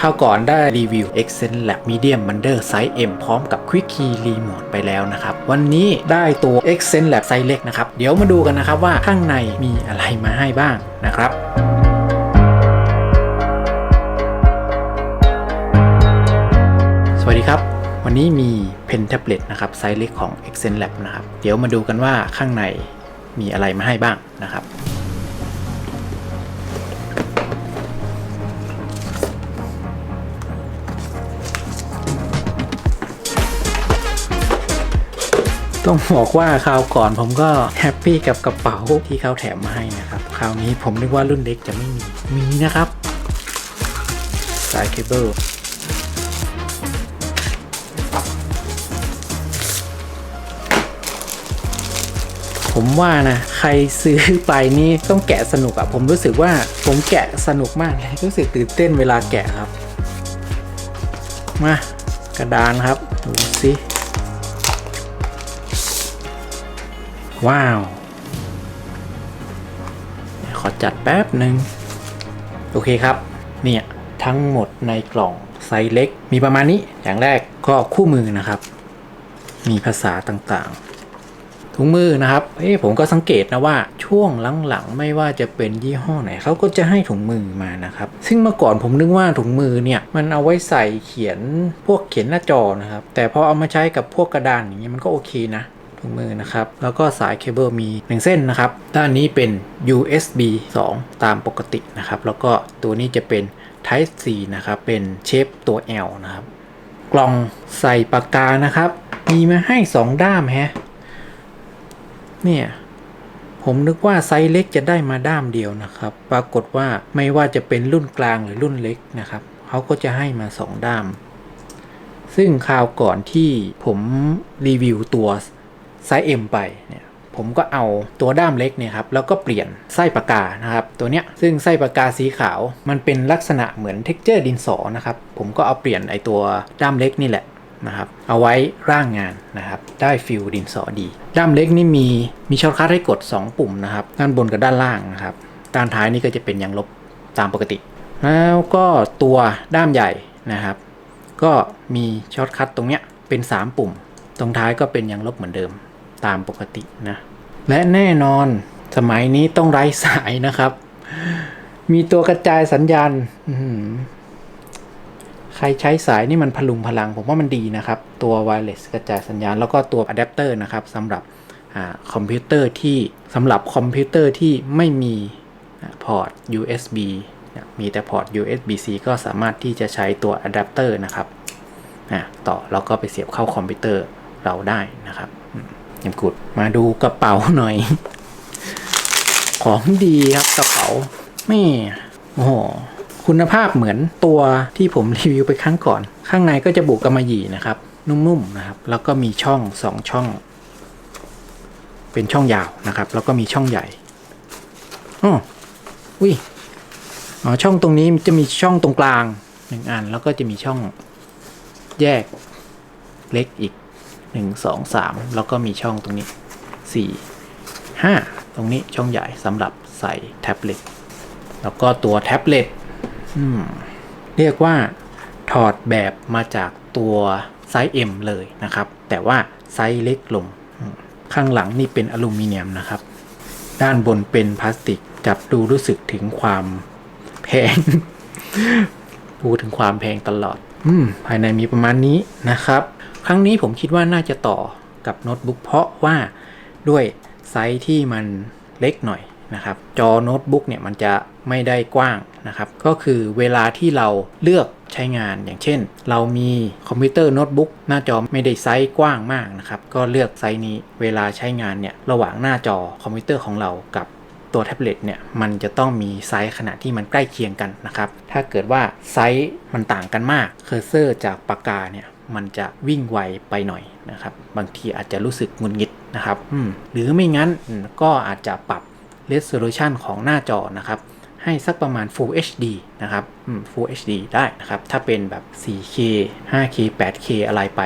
คราวก่อนได้รีวิว Accent Lab Medium Wonder Size M พร้อมกับ Quick Key Remote ไปแล้วนะครับวันนี้ได้ตัว Accent Lab Size เล็กนะครับเดี๋ยวมาดูกันนะครับว่าข้างในมีอะไรมาให้บ้างนะครับสวัสดีครับวันนี้มีเพนแท็บเล็ตนะครับไซส์เล็กของ Accent Lab นะครับเดี๋ยวมาดูกันว่าข้างในมีอะไรมาให้บ้างนะครับต้องบอกว่าคราวก่อนผมก็แฮปปี้กับกระเป๋าที่เขาแถมมาให้นะครับคราวนี้ผมนึกว่ารุ่นเล็กจะไม่มีนะครับสายเคเบิลผมว่านะใครซื้อไปนี่ต้องแกะสนุกอะผมรู้สึกว่าผมแกะสนุกมากเลยรู้สึกตื่นเต้นเวลาแกะครับมากระดานครับดูสิว้าวขอจัดแป๊บหนึ่งโอเคครับเนี่ยทั้งหมดในกล่องไซส์เล็กมีประมาณนี้อย่างแรกก็คู่มือนะครับมีภาษาต่างๆถุงมือนะครับผมก็สังเกตนะว่าช่วงหลังๆไม่ว่าจะเป็นยี่ห้อไหนเขาก็จะให้ถุงมือมานะครับซึ่งเมื่อก่อนผมนึกว่าถุงมือเนี่ยมันเอาไว้ใส่เขียนหน้าจอนะครับแต่พอเอามาใช้กับพวกกระดานอย่างนี้มันก็โอเคนะมือนะครับแล้วก็สายเคเบิลมี1เส้นนะครับด้านนี้เป็น USB 2 ตามปกตินะครับแล้วก็ตัวนี้จะเป็น Type C นะครับเป็นเชฟตัว L นะครับกล่องใส่ปากกานะครับมีมาให้2ด้ามเนี่ยผมนึกว่าไซส์เล็กจะได้มาด้ามเดียวนะครับปรากฏว่าไม่ว่าจะเป็นรุ่นกลางหรือรุ่นเล็กนะครับเขาก็จะให้มา2ด้ามซึ่งคราวก่อนที่ผมรีวิวตัวไซส์ M ไปเนี่ยผมก็เอาตัวด้ามเล็กเนี่ยครับแล้วก็เปลี่ยนไส้ปากกานะครับตัวเนี้ยซึ่งไส้ปากกาสีขาวมันเป็นลักษณะเหมือนเท็กเจอร์ดินสอนะครับผมก็เอาเปลี่ยนไอตัวด้ามเล็กนี่แหละนะครับเอาไว้ร่างงานนะครับได้ฟิลดินสอดีด้ามเล็กนี่มีช็อตคัทให้กด2ปุ่มนะครับด้านบนกับด้านล่างนะครับด้านท้ายนี่ก็จะเป็นยางลบตามปกติแล้วก็ตัวด้ามใหญ่นะครับก็มีช็อตคัทตรงเนี้ยเป็น3ปุ่มตรงท้ายก็เป็นยางลบเหมือนเดิมตามปกตินะและแน่นอนสมัยนี้ต้องไร้สายนะครับมีตัวกระจายสัญญาณใครใช้สายนี่มันพลุงพลังผมว่ามันดีนะครับตัวไวเลสกระจายสัญญาณแล้วก็ตัวอะแดปเตอร์นะครับสำหรับคอมพิวเตอร์ที่ไม่มีพอร์ต USB มีแต่พอร์ต USB-C ก็สามารถที่จะใช้ตัวอะแดปเตอร์นะครับต่อแล้วก็ไปเสียบเข้าคอมพิวเตอร์เราได้นะครับยังกุดมาดูกระเป๋าหน่อยของดีครับกระเป๋าไม่โอ้โหคุณภาพเหมือนตัวที่ผมรีวิวไปครั้งก่อนข้างในก็จะบุกกำมะหยี่นะครับนุ่มๆนะครับแล้วก็มีช่อง2ช่องเป็นช่องยาวนะครับแล้วก็มีช่องใหญ่ช่องตรงนี้จะมีช่องตรงกลาง1อันแล้วก็จะมีช่องแยกเล็กอีก1 2 3แล้วก็มีช่องตรงนี้4 5ตรงนี้ช่องใหญ่สำหรับใส่แท็บเล็ตแล้วก็ตัวแท็บเล็ตเรียกว่าถอดแบบมาจากตัวไซส์ M เลยนะครับแต่ว่าไซส์เล็กลงข้างหลังนี่เป็นอลูมิเนียมนะครับด้านบนเป็นพลาสติกจับดูรู้สึกถึงความแพง พูดถึงความแพงตลอดภายในมีประมาณนี้นะครับครั้งนี้ผมคิดว่าน่าจะต่อกับโน้ตบุ๊กเพราะว่าด้วยไซส์ที่มันเล็กหน่อยนะครับจอโน้ตบุ๊กเนี่ยมันจะไม่ได้กว้างนะครับก็คือเวลาที่เราเลือกใช้งานอย่างเช่นเรามีคอมพิวเตอร์โน้ตบุ๊กหน้าจอไม่ได้ไซส์กว้างมากนะครับก็เลือกไซส์นี้เวลาใช้งานเนี่ยระหว่างหน้าจอคอมพิวเตอร์ของเรากับตัวแท็บเล็ตเนี่ยมันจะต้องมีไซส์ขนาดที่มันใกล้เคียงกันนะครับถ้าเกิดว่าไซส์มันต่างกันมากเคอร์เซอร์จากปากกาเนี่ยมันจะวิ่งไวไปหน่อยนะครับบางทีอาจจะรู้สึกหงุดหงิดนะครับหรือไม่งั้นก็อาจจะปรับ resolution ของหน้าจอนะครับให้สักประมาณ Full HD นะครับ Full HD ได้นะครับถ้าเป็นแบบ 4K 5K 8K อะไรไป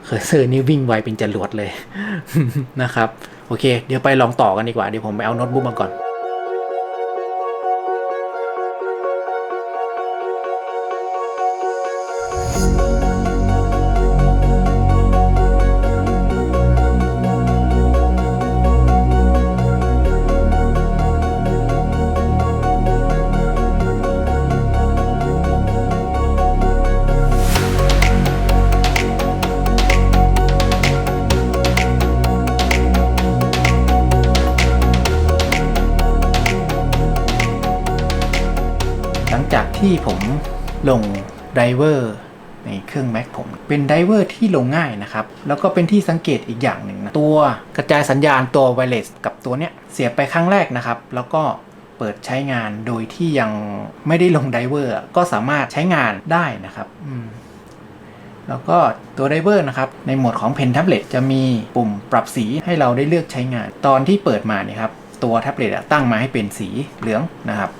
เคอร์เซอร์นี่วิ่งไวเป็นจรวดเลย นะครับโอเคเดี๋ยวไปลองต่อกันดีกว่าเดี๋ยวผมไปเอาโน้ตบุ๊กมาก่อน ที่ผมลงไดเวอร์ในเครื่อง Mac ผมเป็นไดเวอร์ที่ลงง่ายนะครับแล้วก็เป็นที่สังเกตอีกอย่างหนึ่งนะตัวกระจายสัญญาณตัวไวเลสกับตัวเนี้ยเสียบไปครั้งแรกนะครับแล้วก็เปิดใช้งานโดยที่ยังไม่ได้ลงไดเวอร์ก็สามารถใช้งานได้นะครับแล้วก็ตัวไดเวอร์นะครับในโหมดของ Pen Tablet จะมีปุ่มปรับสีให้เราได้เลือกใช้งานตอนที่เปิดมาเนี่ยครับตัวแท็บเล็ตตั้งมาให้เป็นสีเหลืองนะครับ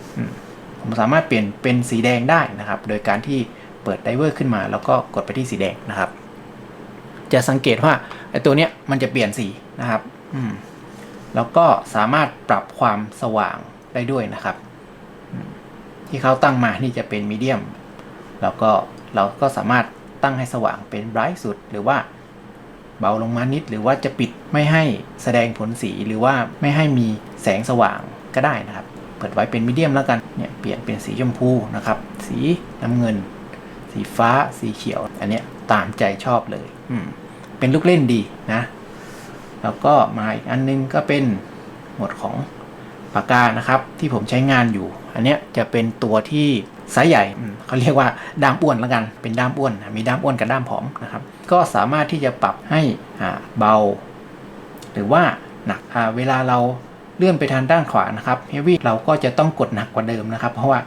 ผมสามารถเปลี่ยนเป็นสีแดงได้นะครับโดยการที่เปิดไดเวอร์ขึ้นมาแล้วก็กดไปที่สีแดงนะครับจะสังเกตว่าไอ้ตัวเนี้ยมันจะเปลี่ยนสีนะครับแล้วก็สามารถปรับความสว่างได้ด้วยนะครับที่เขาตั้งมานี่จะเป็นมีเดียมแล้วก็เราก็สามารถตั้งให้สว่างเป็นไบรท์สุดหรือว่าเบาลงมานิดหรือว่าจะปิดไม่ให้แสดงผลสีหรือว่าไม่ให้มีแสงสว่างก็ได้นะครับเปิดไว้เป็นมีเดียมแล้วกันเนี่ยเปลี่ยนเป็นสีชมพูนะครับสีน้ำเงินสีฟ้าสีเขียวอันเนี้ยตามใจชอบเลยเป็นลูกเล่นดีนะแล้วก็มาอีกอันนึงก็เป็นหมวดของปากกานะครับที่ผมใช้งานอยู่อันเนี้ยจะเป็นตัวที่ไซส์ใหญ่เขาเรียกว่าด้ามอ้วนแล้วกันเป็นด้ามอ้วนมีด้ามอ้วนกับด้ามผอมนะครับก็สามารถที่จะปรับให้เบาหรือว่าหนักเวลาเราเลื่อนไปทางด้านขวานะครับเฮฟวี่เราก็จะต้องกดหนักกว่าเดิมนะครับเพราะว่า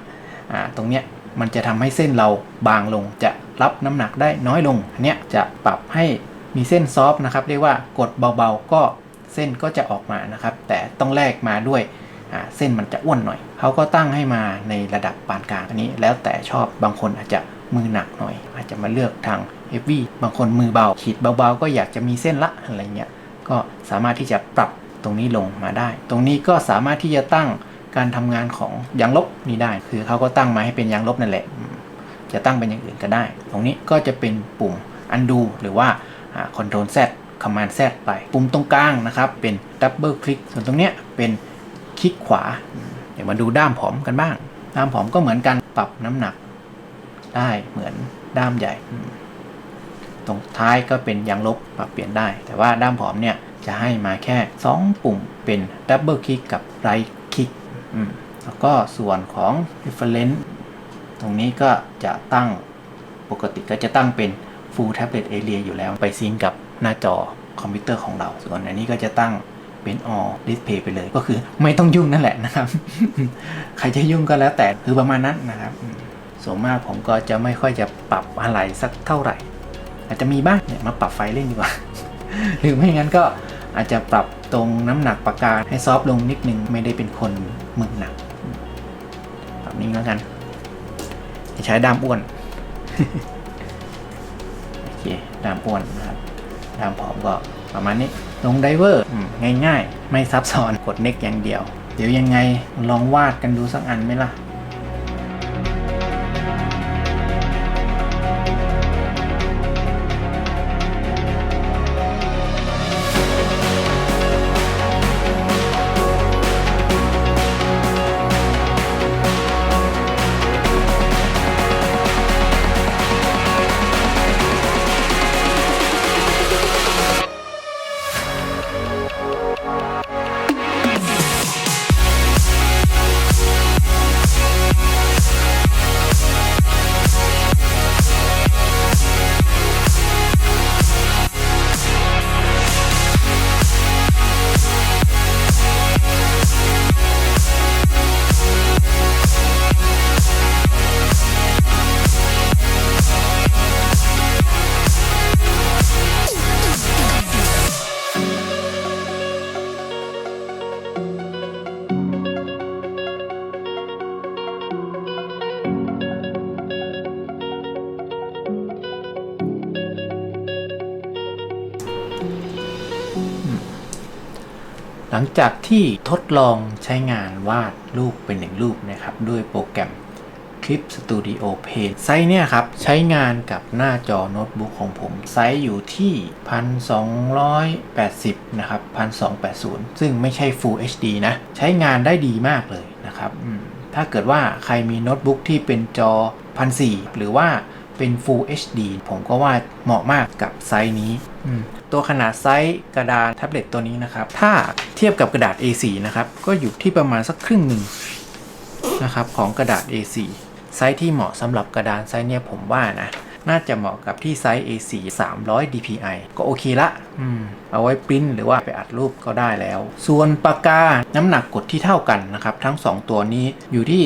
ตรงเนี้ยมันจะทำให้เส้นเราบางลงจะรับน้ำหนักได้น้อยลงอันเนี้ยจะปรับให้มีเส้นซอฟต์นะครับเรียกว่ากดเบาๆก็เส้นก็จะออกมานะครับแต่ต้องแลกมาด้วยเส้นมันจะอ้วนหน่อยเขาก็ตั้งให้มาในระดับปานกลางอันนี้แล้วแต่ชอบบางคนอาจจะมือหนักหน่อยอาจจะมาเลือกทางเฮฟวี่บางคนมือเบาขีดเบาๆก็อยากจะมีเส้นละอะไรเงี้ยก็สามารถที่จะปรับตรงนี้ลงมาได้ตรงนี้ก็สามารถที่จะตั้งการทำงานของยางลบนี้ได้คือเขาก็ตั้งมาให้เป็นยางลบนั่นแหละจะตั้งเป็นอย่างอื่นก็ได้ตรงนี้ก็จะเป็นปุ่ม undo หรือว่าCtrl Z Command Z ไปปุ่มตรงกลางนะครับเป็น Double Click ส่วนตรงเนี้ยเป็นคลิกขวาเดี๋ยวมาดูด้ามผอมกันบ้างด้ามผอมก็เหมือนกันปรับน้ำหนักได้เหมือนด้ามใหญ่ตรงท้ายก็เป็นยางลบปรับเปลี่ยนได้แต่ว่าด้ามผอมเนี่ยจะให้มาแค่2ปุ่มเป็น Double Click กับ Right Click แล้วก็ส่วนของ Reference ตรงนี้ก็จะตั้งปกติก็จะตั้งเป็น Full Tablet Area อยู่แล้วไปซิงกับหน้าจอคอมพิวเตอร์ของเราส่วนอันนี้ก็จะตั้งเป็น All Display ไปเลยก็คือไม่ต้องยุ่งนั่นแหละนะครับ ใครจะยุ่งก็แล้วแต่คือประมาณนั้นนะครับส่วนมากผมก็จะไม่ค่อยจะปรับอะไรสักเท่าไหร่อาจจะมีบ้างเนี่ยมาปรับไฟเล่นดีกว่า หรือไม่งั้นก็อาจจะปรับตรงน้ำหนักปากกาให้ซอฟต์ลงนิดนึงไม่ได้เป็นคนมือหนักแบบนี้แล้วกันจะใช้ด้ามอ้วน โอเคด้ามอ้วนนะครับด้ามผอมก็ประมาณนี้ลงไดเวอร์ง่ายๆไม่ซับซ้อนกดเน็กอย่างเดียวเดี๋ยวยังไงลองวาดกันดูสักอันไหมล่ะหลังจากที่ทดลองใช้งานวาดรูปเป็น1รูปนะครับด้วยโปรแกรม Clip Studio Paint ไซส์เนี่ยครับใช้งานกับหน้าจอโน้ตบุ๊กของผมไซส์อยู่ที่ 1280 นะครับ 1280 ซึ่งไม่ใช่ Full HD นะใช้งานได้ดีมากเลยนะครับถ้าเกิดว่าใครมีโน้ตบุ๊กที่เป็นจอ 1400 หรือว่าเป็น Full HD ผมก็ว่าเหมาะมากกับไซส์นี้ตัวขนาดไซส์กระดานแท็บเล็ตตัวนี้นะครับถ้าเทียบกับกระดาษ A4 นะครับก็อยู่ที่ประมาณสักครึ่งหนึ่งนะครับของกระดาษ A4 ไซส์ที่เหมาะสำหรับกระดานไซส์เนี่ยผมว่านะน่าจะเหมาะกับที่ไซส์ A4 300 dpi ก็โอเคละเอาไว้ปริ้นหรือว่าไปอัดรูปก็ได้แล้วส่วนปากกาน้ำหนักกดที่เท่ากันนะครับทั้ง2ตัวนี้อยู่ที่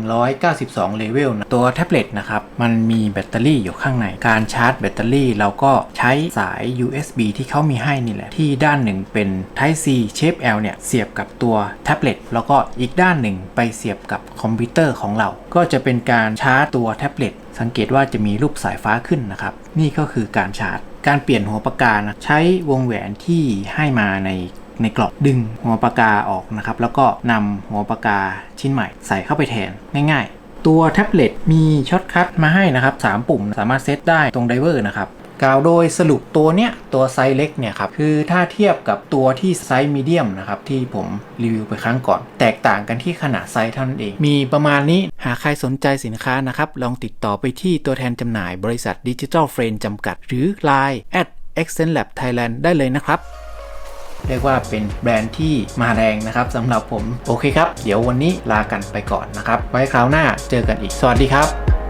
8,192 เลเวลนะตัวแท็บเล็ตนะครับมันมีแบตเตอรี่อยู่ข้างในการชาร์จแบตเตอรี่เราก็ใช้สาย USB ที่เขามีให้นี่แหละที่ด้านหนึ่งเป็น Type C Shape L เนี่ยเสียบกับตัวแท็บเล็ตแล้วก็อีกด้านหนึ่งไปเสียบกับคอมพิวเตอร์ของเราก็จะเป็นการชาร์จตัวแท็บเล็ตสังเกตว่าจะมีรูปสายฟ้าขึ้นนะครับนี่ก็คือการชาร์จการเปลี่ยนหัวปากกานะใช้วงแหวนที่ให้มาในกล่องดึงหัวปากกาออกนะครับแล้วก็นำหัวปากกาชิ้นใหม่ใส่เข้าไปแทนง่ายๆตัวแท็บเล็ตมีช็อตคัทมาให้นะครับ3ปุ่มสามารถเซตได้ตรงไดเวอร์นะครับกล่าวโดยสรุปตัวเนี้ยตัวไซส์เล็กเนี่ยครับคือถ้าเทียบกับตัวที่ไซส์มีเดียมนะครับที่ผมรีวิวไปครั้งก่อนแตกต่างกันที่ขนาดไซส์เท่านั้นเองมีประมาณนี้หากใครสนใจสินค้านะครับลองติดต่อไปที่ตัวแทนจำหน่ายบริษัท Digital Frame จำกัดหรือ Line @ExcentLab Thailand ได้เลยนะครับเรียกว่าเป็นแบรนด์ที่มาแรงนะครับสำหรับผมโอเคครับเดี๋ยววันนี้ลากันไปก่อนนะครับไว้คราวหน้าเจอกันอีกสวัสดีครับ